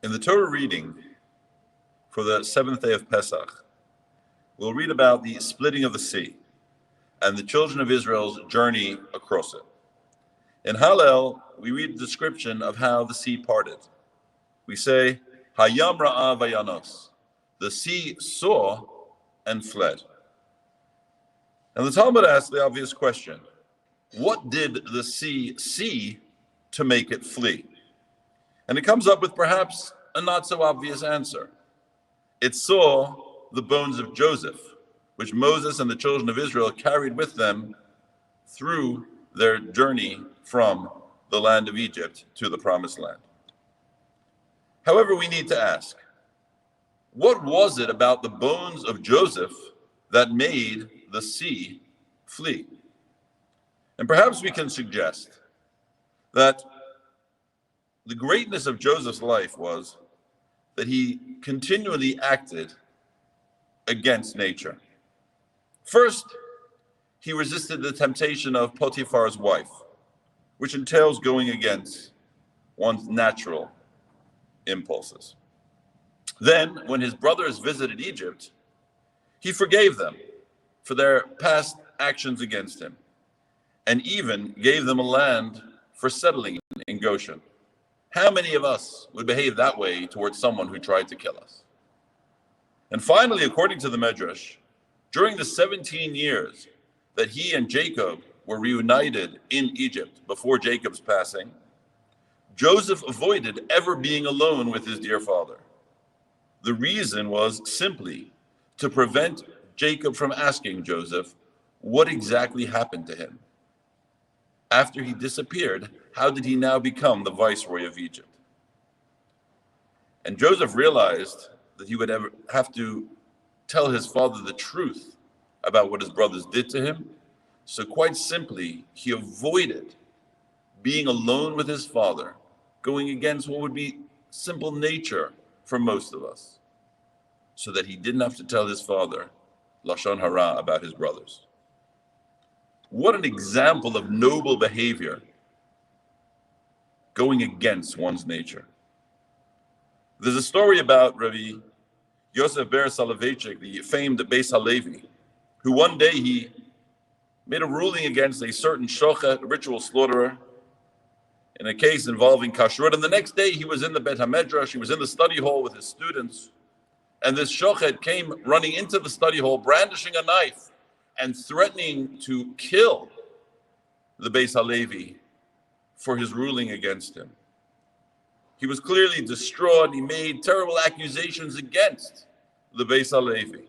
In the Torah reading for the seventh day of Pesach, we'll read about the splitting of the sea and the children of Israel's journey across it. In Hallel, we read the description of how the sea parted. We say, Hayam ra'a vayanos. The sea saw and fled. And the Talmud asks the obvious question, what did the sea see to make it flee? And it comes up with perhaps a not so obvious answer. It saw the bones of Joseph, which Moses and the children of Israel carried with them through their journey from the land of Egypt to the promised land. However, we need to ask, what was it about the bones of Joseph that made the sea flee? And perhaps we can suggest that the greatness of Joseph's life was that he continually acted against nature. First, he resisted the temptation of Potiphar's wife, which entails going against one's natural impulses. Then, when his brothers visited Egypt, he forgave them for their past actions against him, and even gave them a land for settling in Goshen. How many of us would behave that way towards someone who tried to kill us? And finally, according to the Medrash, during the 17 years that he and Jacob were reunited in Egypt before Jacob's passing, Joseph avoided ever being alone with his dear father. The reason was simply to prevent Jacob from asking Joseph what exactly happened to him. After he disappeared, how did he now become the viceroy of Egypt? And Joseph realized that he would have to tell his father the truth about what his brothers did to him. So quite simply, he avoided being alone with his father, going against what would be simple nature for most of us, so that he didn't have to tell his father Lashon Hara about his brothers. What an example of noble behavior, going against one's nature. There's a story about Rabbi Yosef Ber Soloveitchik, the famed Beis Halevi, who one day he made a ruling against a certain shochet, ritual slaughterer, in a case involving kashrut. And the next day he was in the Bet HaMedrash, he was in the study hall with his students, and this shochet came running into the study hall, brandishing a knife and threatening to kill the Beis Halevi for his ruling against him. He was clearly distraught. He made terrible accusations against the Beis Halevi.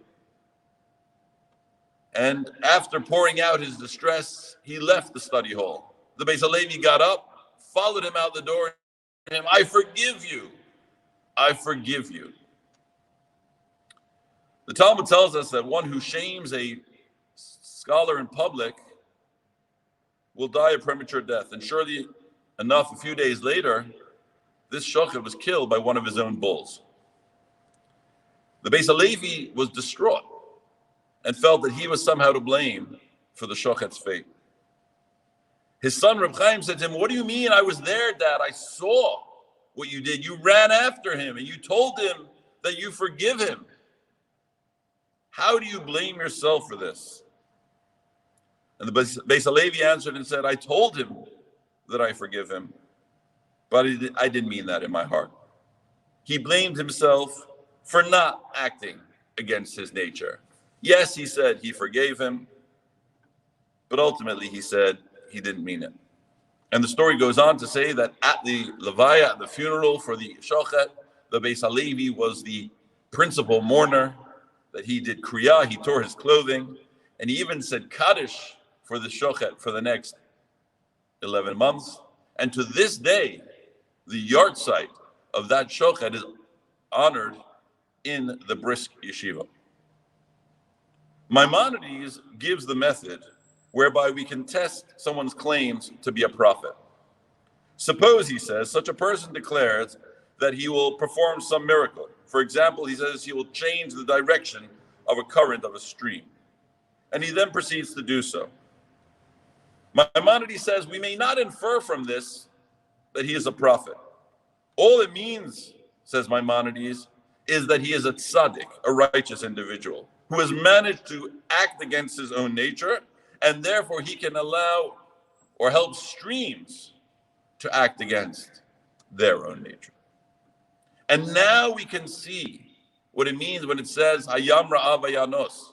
And after pouring out his distress, he left the study hall. The Beis Halevi got up, followed him out the door, and I forgive you. I forgive you. The Talmud tells us that one who shames a scholar in public will die a premature death. And surely enough, a few days later, this shochet was killed by one of his own bulls. The Beis Halevi was distraught and felt that he was somehow to blame for the shochet's fate. His son Reb Chaim said to him, "What do you mean? I was there, Dad. I saw what you did. You ran after him and you told him that you forgive him. How do you blame yourself for this?" And the Beis Halevi answered and said, "I told him that I forgive him, but I didn't mean that in my heart." He blamed himself for not acting against his nature. Yes, he said he forgave him, but ultimately he said he didn't mean it. And the story goes on to say that at the levaya, at the funeral for the shochet, the Beis Halevi was the principal mourner, that he did kriyah, he tore his clothing, and he even said kaddish for the shochet for the next 11 months. And to this day, the yard site of that shochet is honored in the Brisk Yeshiva. Maimonides gives the method whereby we can test someone's claims to be a prophet. Suppose, he says, such a person declares that he will perform some miracle. For example, he says he will change the direction of a current of a stream. And he then proceeds to do so. Maimonides says we may not infer from this that he is a prophet. All it means, says Maimonides, is that he is a tzaddik, a righteous individual, who has managed to act against his own nature, and therefore he can allow or help streams to act against their own nature. And now we can see what it means when it says, Hayam ra'ah vayanos,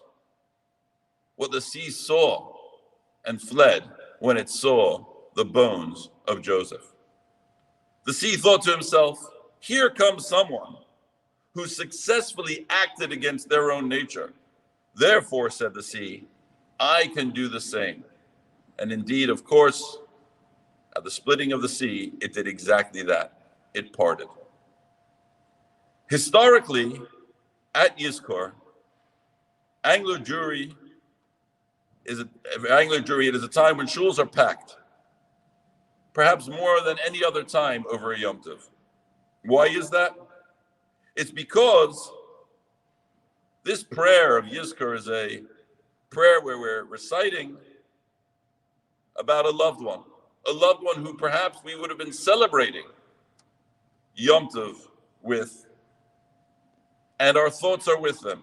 what the sea saw and fled when it saw the bones of Joseph. The sea thought to himself, here comes someone who successfully acted against their own nature. Therefore, said the sea, I can do the same. And indeed, of course, at the splitting of the sea, it did exactly that. It parted. Historically, at Yizkor, Anglo Jewry, it is a time when shuls are packed, perhaps more than any other time over a Yom Tov. Why is that? It's because this prayer of Yizkor is a prayer where we're reciting about a loved one who perhaps we would have been celebrating Yom Tov with, and our thoughts are with them.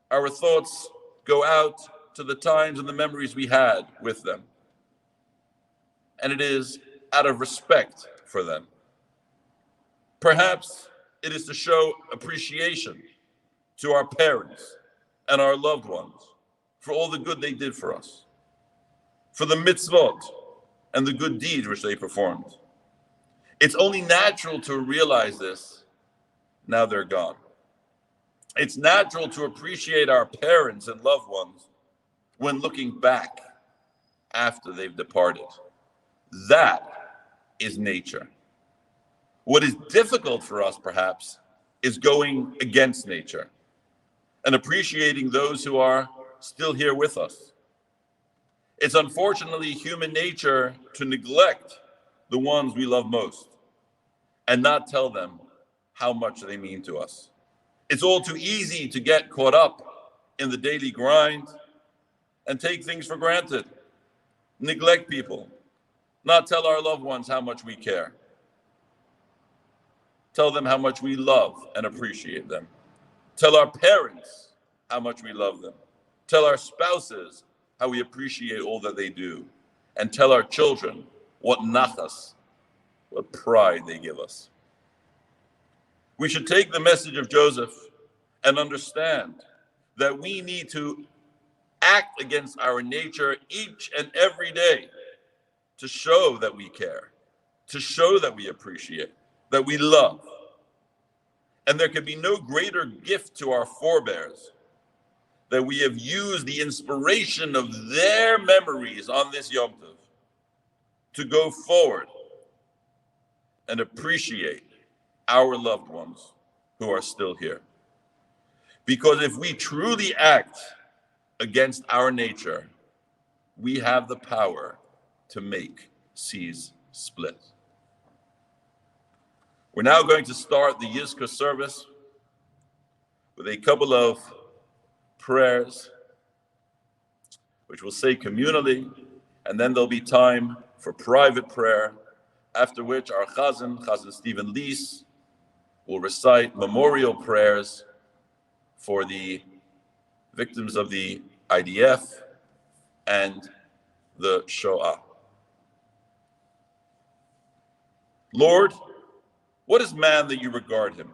Our thoughts go out to the times and the memories we had with them. And it is out of respect for them. Perhaps it is to show appreciation to our parents and our loved ones for all the good they did for us, for the mitzvot and the good deeds which they performed. It's only natural to realize this now they're gone. It's natural to appreciate our parents and loved ones when looking back after they've departed. That is nature. What is difficult for us, perhaps, is going against nature and appreciating those who are still here with us. It's unfortunately human nature to neglect the ones we love most and not tell them how much they mean to us. It's all too easy to get caught up in the daily grind and take things for granted, neglect people, not tell our loved ones how much we care. Tell them how much we love and appreciate them. Tell our parents how much we love them. Tell our spouses how we appreciate all that they do. And tell our children what nachas, what pride they give us. We should take the message of Joseph and understand that we need to act against our nature each and every day to show that we care, to show that we appreciate, that we love. And there can be no greater gift to our forebears that we have used the inspiration of their memories on this Yom Tov to go forward and appreciate our loved ones who are still here. Because if we truly act against our nature, we have the power to make seas split. We're now going to start the Yizkor service with a couple of prayers, which we'll say communally, and then there'll be time for private prayer, after which our Chazan Stephen Lees, will recite memorial prayers for the victims of the IDF and the Shoah. Lord, what is man that you regard him,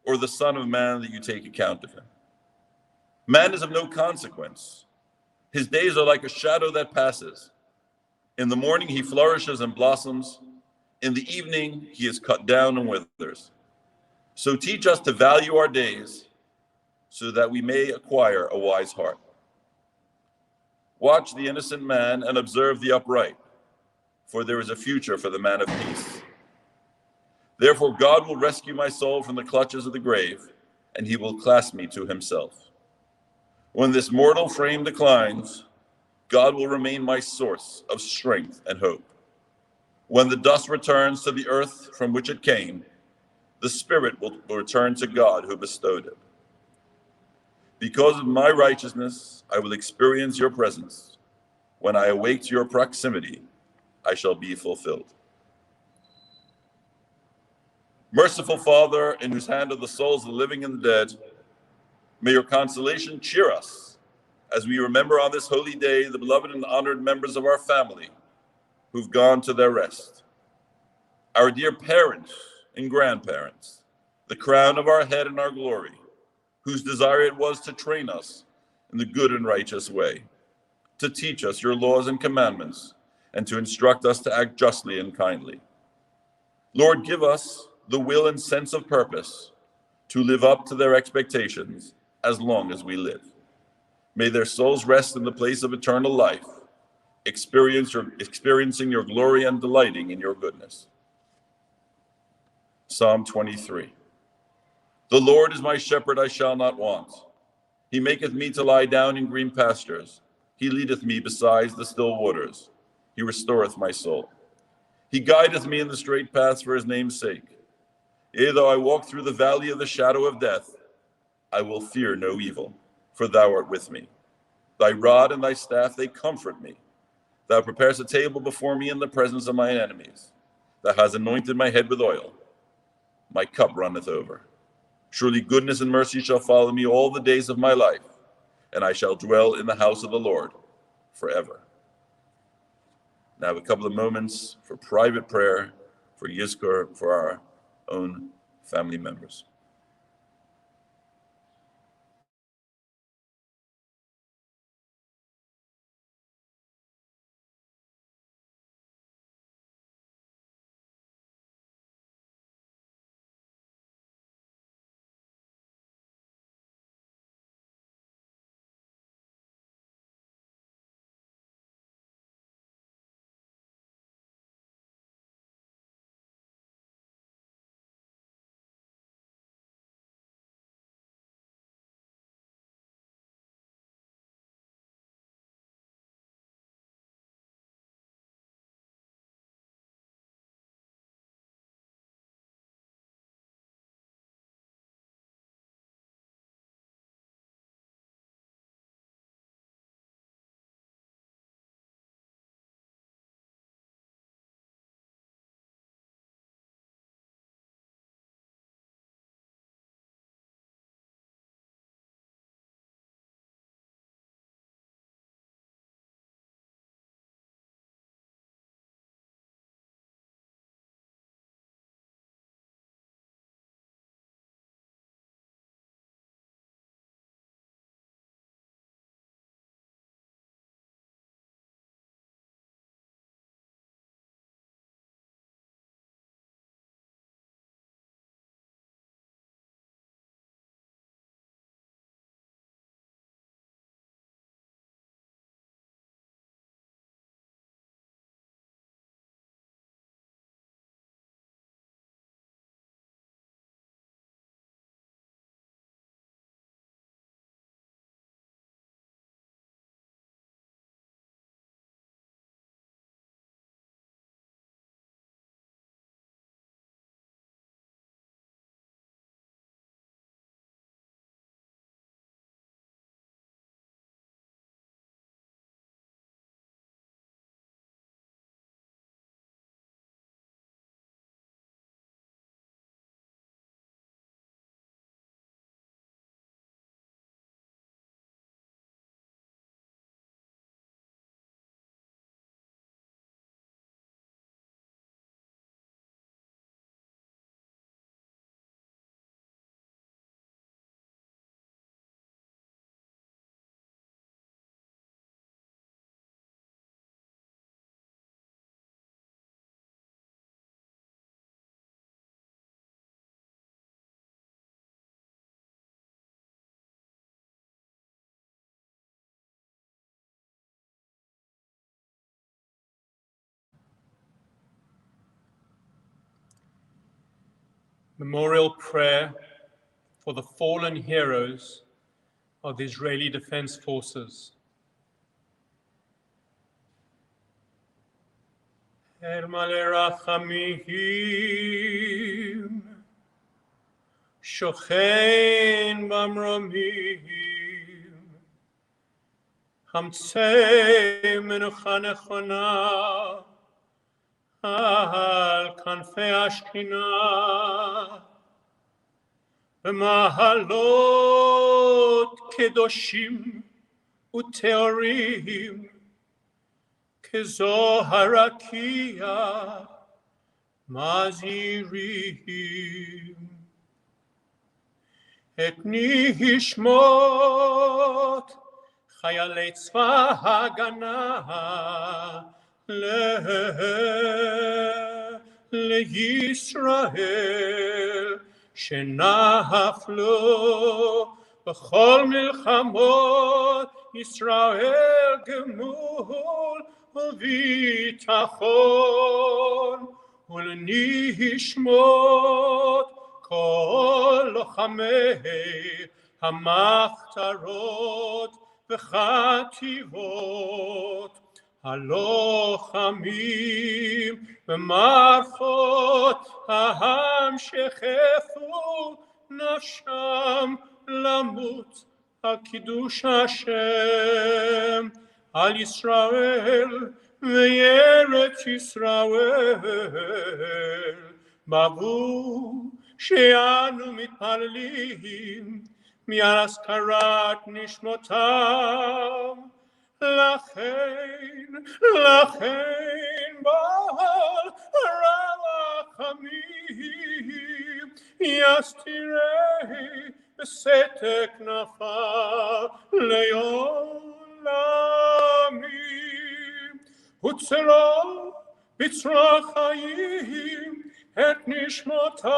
or the son of man that you take account of him? Man is of no consequence. His days are like a shadow that passes. In the morning he flourishes and blossoms. In the evening he is cut down and withers. So teach us to value our days so that we may acquire a wise heart. Watch the innocent man and observe the upright, for there is a future for the man of peace. Therefore God will rescue my soul from the clutches of the grave, and he will clasp me to himself. When this mortal frame declines, God will remain my source of strength and hope. When the dust returns to the earth from which it came, the spirit will return to God who bestowed it. Because of my righteousness, I will experience your presence. When I awake to your proximity, I shall be fulfilled. Merciful Father, in whose hand are the souls of the living and the dead, may your consolation cheer us as we remember on this holy day the beloved and honored members of our family who've gone to their rest. Our dear parents and grandparents, the crown of our head and our glory, whose desire it was to train us in the good and righteous way, to teach us your laws and commandments, and to instruct us to act justly and kindly. Lord, give us the will and sense of purpose to live up to their expectations as long as we live. May their souls rest in the place of eternal life, experiencing your glory and delighting in your goodness. Psalm 23. The Lord is my shepherd, I shall not want. He maketh me to lie down in green pastures. He leadeth me beside the still waters. He restoreth my soul. He guideth me in the straight paths for his name's sake. Yea, though I walk through the valley of the shadow of death, I will fear no evil, for thou art with me. Thy rod and thy staff, they comfort me. Thou preparest a table before me in the presence of mine enemies. Thou hast anointed my head with oil. My cup runneth over. Surely goodness and mercy shall follow me all the days of my life, and I shall dwell in the house of the Lord forever. Now a couple of moments for private prayer for Yizkor, for our own family members. Memorial prayer for the fallen heroes of the Israeli Defense Forces. Ermale Rachamim, Shochen Bamromim, Hamtzei Menucha Nechona, על כנפי השכינה, במעלות קדושים וטהורים, כזוהר רקיע מזהירים. את נשמות חיילי צבא הגנה לישראל שנפלו בכל מלחמות ישראל גמול וביטחון, ולנשמות כל לוחמי המחתרות וחטיבות הלוחמים במערכות העם שחפו נפשם למות על קידוש השם, על ישראל וארץ ישראל. בעבור שאנו מתפללים מעל הזכרת נשמותם, לכן בעל רחמים יסתירי בסתר כנפיו לעולמים, וצרו בצרור חיים את נשמותם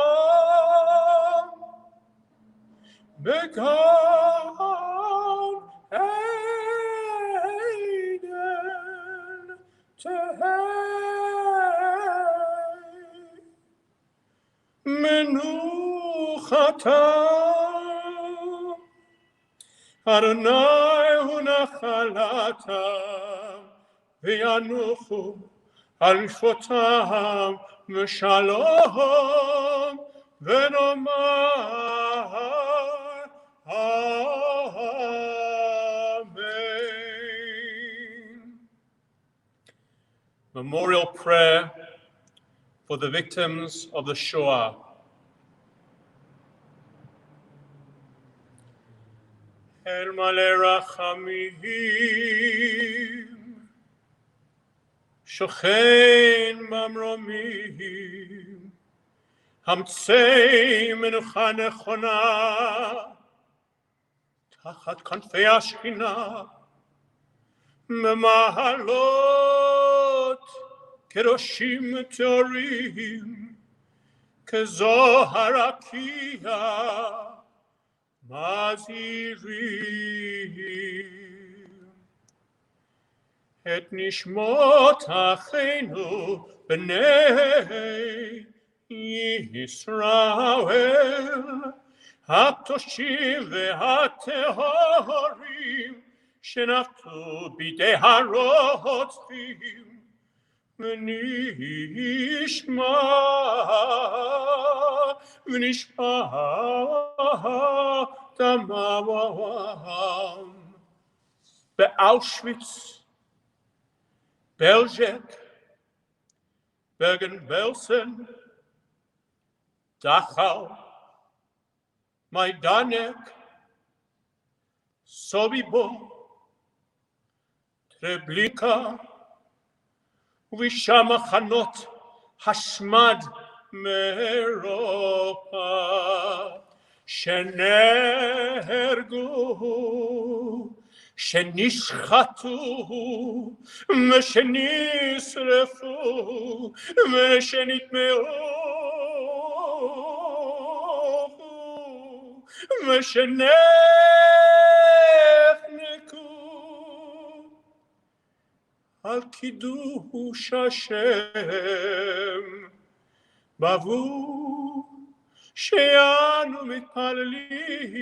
בגן עדן תהי מנוחתם. אדוני הוא נחלתם וינוחו על שפותם ושלום, ונאמר Amen. Memorial prayer for the victims of the Shoah. El male rachamim, שוכן במרומים, המצא מנוחה נכונה תחת כנפי השכינה, במעלות קדושים טהורים, כזוהר רקיע מזהירים. את נשמות אחינו בני ישראל הקדושים והטהורים שנפלו בידי הרוצחים, ונשמע דמם באושוויץ, בלז'ק, ברגן-בלזן, דכאו, מיידנק, סוביבו, טרבלינקה, ובשאר מחנות השמד מאירופה, שנהרגו, שנשחטו ושנשרפו ושנטמעו ושנחנקו על קידוש השם, בעבור שאנו מתפללים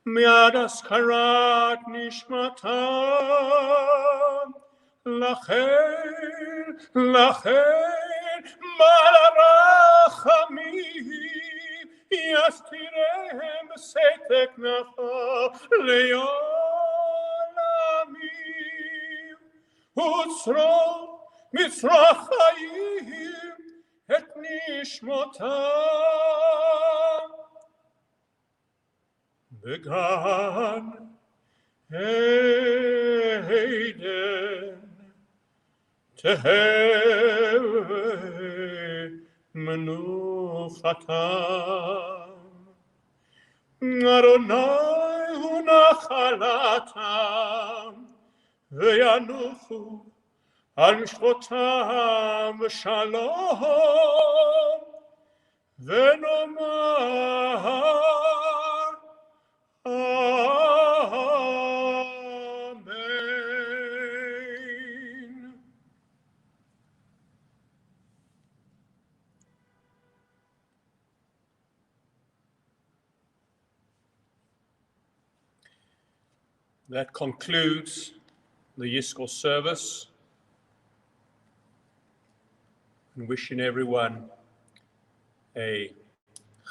מיד הזכרת נשמתם. לכן מעל הרחמים יסתירם בסתר כנפיו לעולמים, וצרו מצרך חיים את נשמתם בגן עדן תהא מנוחתם. אדוני הוא נחלתם וינוחו על משפותם בשלום ונאמר Amen. That concludes the Yizkor service. And wishing everyone a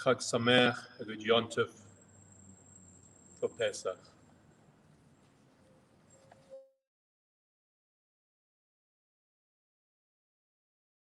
Chag Sameach, a good Yom Tov for Pesach.